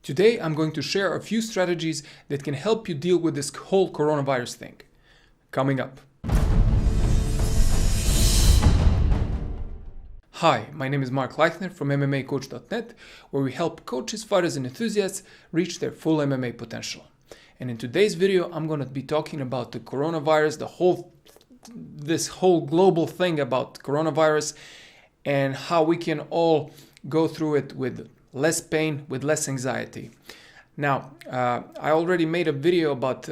Today I'm going to share a few strategies that can help you deal with this whole coronavirus thing. Coming up. Hi, my name is Mark Leichner from MMAcoach.net, where we help coaches, fighters and enthusiasts reach their full MMA potential. And in today's video, I'm going to be talking about the coronavirus, this whole global thing about coronavirus, and how we can all go through it with less pain, with less anxiety. Now, I already made a video about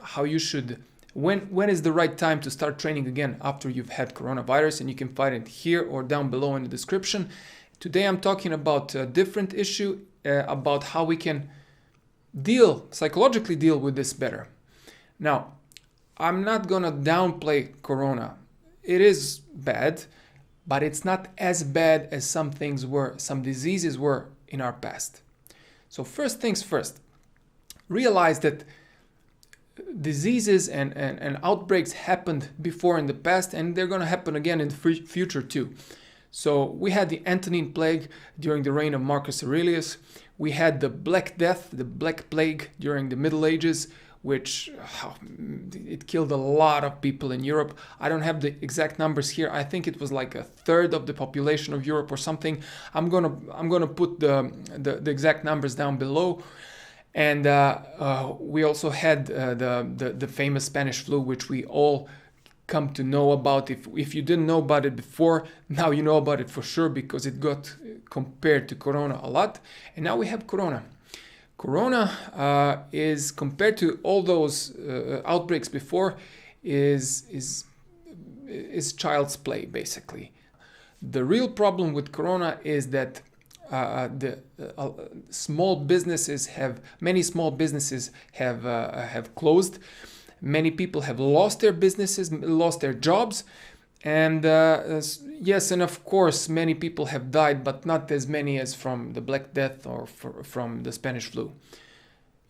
how you should, when is the right time to start training again after you've had coronavirus, and you can find it here or down below in the description. Today I'm talking about a different issue, about how we can psychologically deal with this better. Now, I'm not gonna downplay corona. It is bad, but it's not as bad as some diseases were in our past. So first things first, realize that diseases and outbreaks happened before in the past, and they're gonna happen again in the future too. So we had the Antonine Plague during the reign of Marcus Aurelius. We had the Black Death, the Black Plague during the Middle Ages, which it killed a lot of people in Europe. I don't have the exact numbers here. I think it was like a third of the population of Europe or something. I'm gonna put the exact numbers down below. And we also had the famous Spanish flu, which we all come to know about. If you didn't know about it before, now you know about it for sure, because it got compared to corona a lot. And now we have corona. Corona is, compared to all those outbreaks before, is child's play, basically. The real problem with corona is that many small businesses have closed. Many people have lost their businesses, lost their jobs. And yes, and of course, many people have died, but not as many as from the Black Death or from the Spanish flu.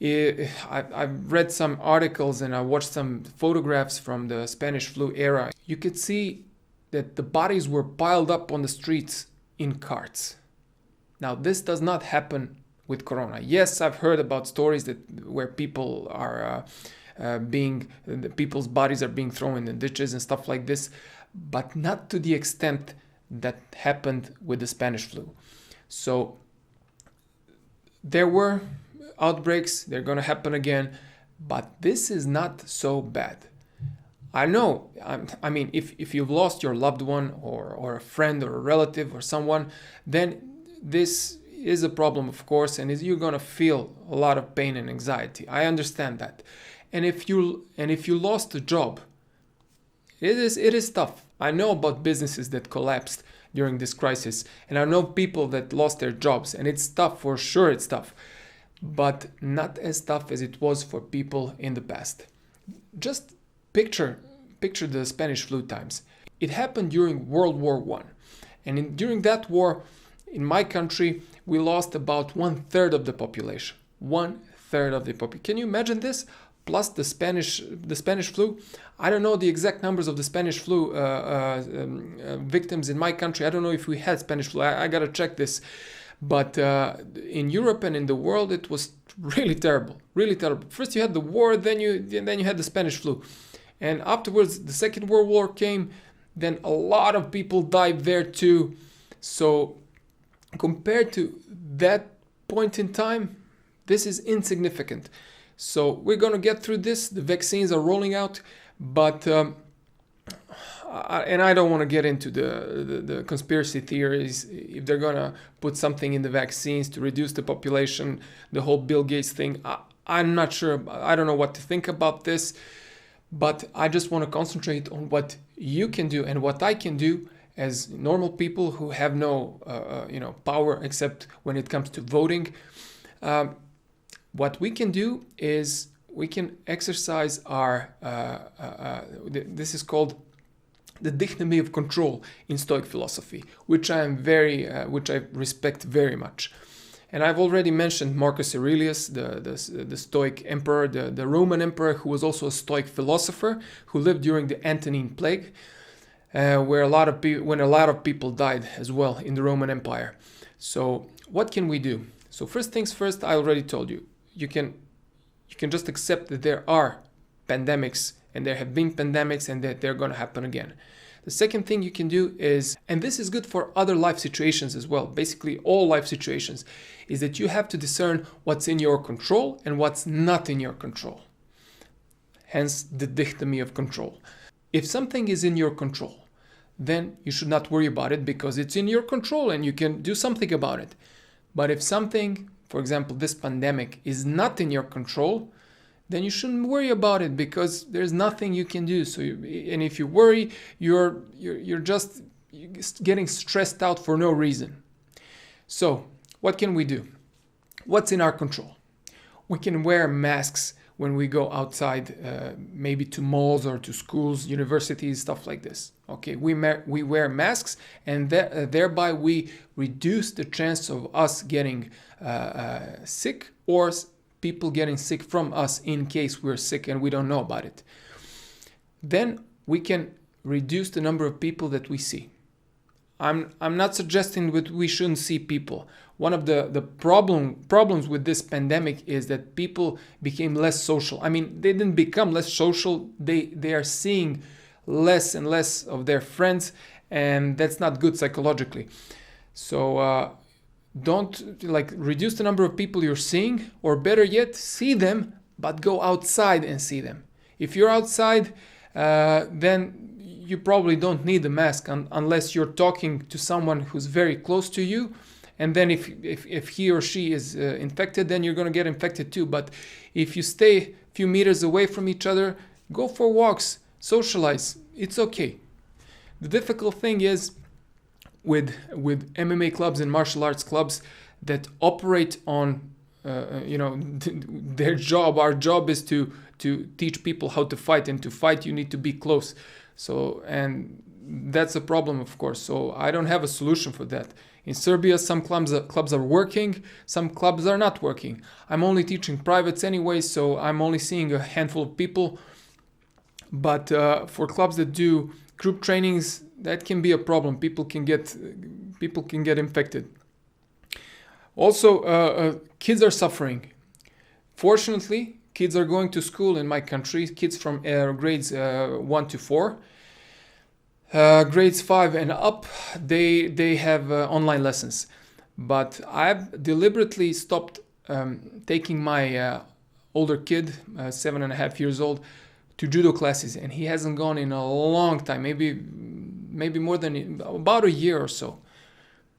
I've read some articles and I watched some photographs from the Spanish flu era. You could see that the bodies were piled up on the streets in carts. Now, this does not happen with corona. Yes, I've heard about stories where people are people's bodies are being thrown in the ditches and stuff like this, but not to the extent that happened with the Spanish flu. So there were outbreaks, they're going to happen again, but this is not so bad. I know, I mean, if you've lost your loved one or a friend or a relative or someone, then this is a problem, of course, and you're going to feel a lot of pain and anxiety. I understand that. And if you lost a job, it is tough. I know about businesses that collapsed during this crisis, and I know people that lost their jobs, and it's tough, for sure it's tough, but not as tough as it was for people in the past. Just picture the Spanish flu times. It happened during World War I, and during that war, in my country, we lost about 1/3 of the population. 1/3 of the population. Can you imagine this? Plus the Spanish flu. I don't know the exact numbers of the Spanish flu victims in my country. I don't know if we had Spanish flu. I gotta check this. But in Europe and in the world, it was really terrible, really terrible. First you had the war, then you had the Spanish flu, and afterwards the Second World War came. Then a lot of people died there too. So compared to that point in time, this is insignificant. So we're going to get through this. The vaccines are rolling out, but and I don't want to get into the conspiracy theories, if they're going to put something in the vaccines to reduce the population, the whole Bill Gates thing. I'm not sure. I don't know what to think about this, but I just want to concentrate on what you can do and what I can do as normal people who have no power except when it comes to voting. What we can do is we can exercise this is called the dichotomy of control in Stoic philosophy, which I respect very much. And I've already mentioned Marcus Aurelius, the Stoic emperor, the Roman emperor, who was also a Stoic philosopher, who lived during the Antonine Plague, when a lot of people died as well in the Roman Empire. So what can we do? So first things first, I already told you, you can just accept that there are pandemics and there have been pandemics and that they're going to happen again. The second thing you can do is, and this is good for other life situations as well, basically all life situations, is that you have to discern what's in your control and what's not in your control. Hence the dichotomy of control. If something is in your control, then you should not worry about it because it's in your control and you can do something about it. But if something, for example, this pandemic is not in your control, then you shouldn't worry about it because there's nothing you can do. And if you worry, you're just getting stressed out for no reason. So what can we do? What's in our control? We can wear masks when we go outside, maybe to malls or to schools, universities, stuff like this. Okay, we wear masks, and thereby we reduce the chance of us getting sick or people getting sick from us in case we're sick and we don't know about it. Then we can reduce the number of people that we see. I'm not suggesting that we shouldn't see people. One of the problems with this pandemic is that people became less social. I mean, they didn't become less social. They are seeing less and less of their friends, and that's not good psychologically. So don't reduce the number of people you're seeing, or better yet, see them, but go outside and see them. If you're outside, then you probably don't need a mask unless you're talking to someone who's very close to you. And then if he or she is infected, then you're going to get infected too. But if you stay a few meters away from each other, go for walks, socialize. It's okay. The difficult thing is with MMA clubs and martial arts clubs that operate on, their job. Our job is to teach people how to fight, and to fight you need to be close. So, and that's a problem, of course. So I don't have a solution for that. In Serbia, some clubs are working, some clubs are not working. I'm only teaching privates anyway, so I'm only seeing a handful of people. But for clubs that do group trainings, that can be a problem. People can get infected. Also, kids are suffering. Fortunately, kids are going to school in my country. Kids from grades 1 to 4. Grades 5 and up, they have online lessons. But I've deliberately stopped taking my older kid, 7.5 years old, to judo classes, and he hasn't gone in a long time, maybe more than about a year or so,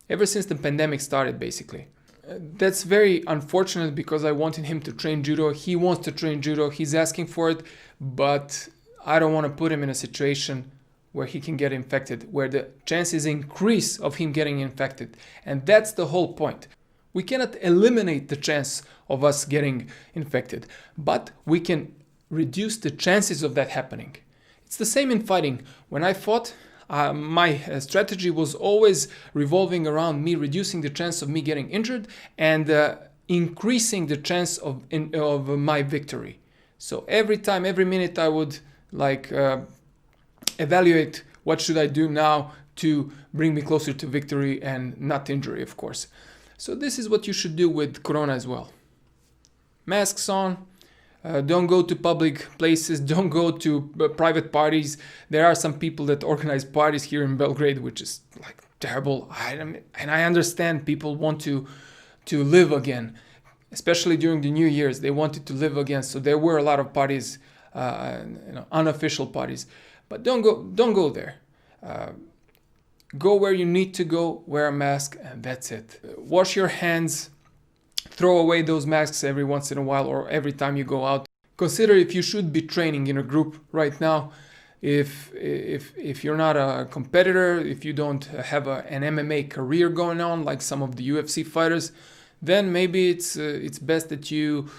ever since the pandemic started, basically. That's very unfortunate because I wanted him to train judo. He wants to train judo. He's asking for it, but I don't want to put him in a situation where he can get infected, where the chances increase of him getting infected. And that's the whole point. We cannot eliminate the chance of us getting infected, but we can reduce the chances of that happening. It's the same in fighting. When I fought, my strategy was always revolving around me reducing the chance of me getting injured and increasing the chance of my victory. So every time, every minute, I would evaluate what should I do now to bring me closer to victory and not injury, of course. So this is what you should do with Corona as well. Masks on. Don't go to public places. Don't go to private parties. There are some people that organize parties here in Belgrade, which is terrible. And I understand people want to live again, especially during the New Year's. They wanted to live again, so there were a lot of parties, unofficial parties. But don't go there. Go where you need to go. Wear a mask, and that's it. Wash your hands. Throw away those masks every once in a while or every time you go out. Consider if you should be training in a group right now. If you're not a competitor, if you don't have an MMA career going on like some of the UFC fighters, then maybe it's best that you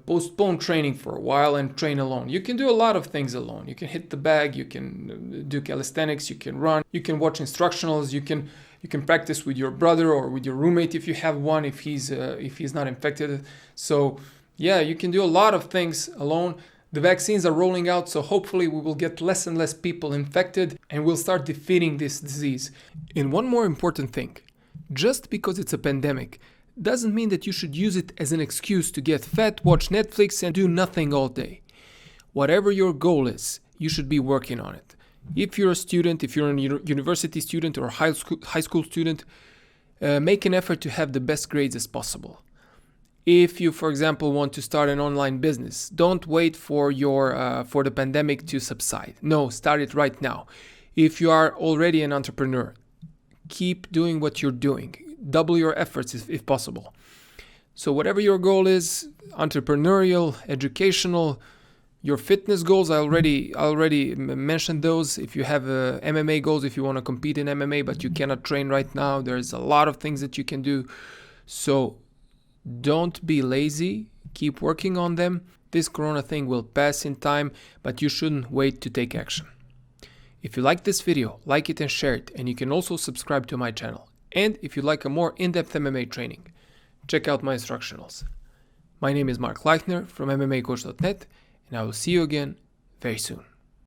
postpone training for a while and train alone. You can do a lot of things alone. You can hit the bag, you can do calisthenics, you can run, you can watch instructionals, you can practice with your brother or with your roommate if you have one, if he's not infected. So yeah, you can do a lot of things alone. The vaccines are rolling out, so hopefully we will get less and less people infected and we'll start defeating this disease. And one more important thing, just because it's a pandemic doesn't mean that you should use it as an excuse to get fat, watch Netflix, and do nothing all day. Whatever your goal is, you should be working on it. If you're a student, if you're a university student or a high school student, make an effort to have the best grades as possible. If you, for example, want to start an online business, don't wait for the pandemic to subside. No, start it right now. If you are already an entrepreneur, keep doing what you're doing. Double your efforts if possible. So whatever your goal is, entrepreneurial, educational, your fitness goals, I already mentioned those. If you have MMA goals, if you want to compete in MMA but you cannot train right now, there's a lot of things that you can do. So don't be lazy. Keep working on them. This corona thing will pass in time, but you shouldn't wait to take action. If you like this video, like it and share it, and you can also subscribe to my channel. And if you like a more in-depth MMA training, check out my instructionals. My name is Mark Leichner from MMAcoach.net, and I will see you again very soon.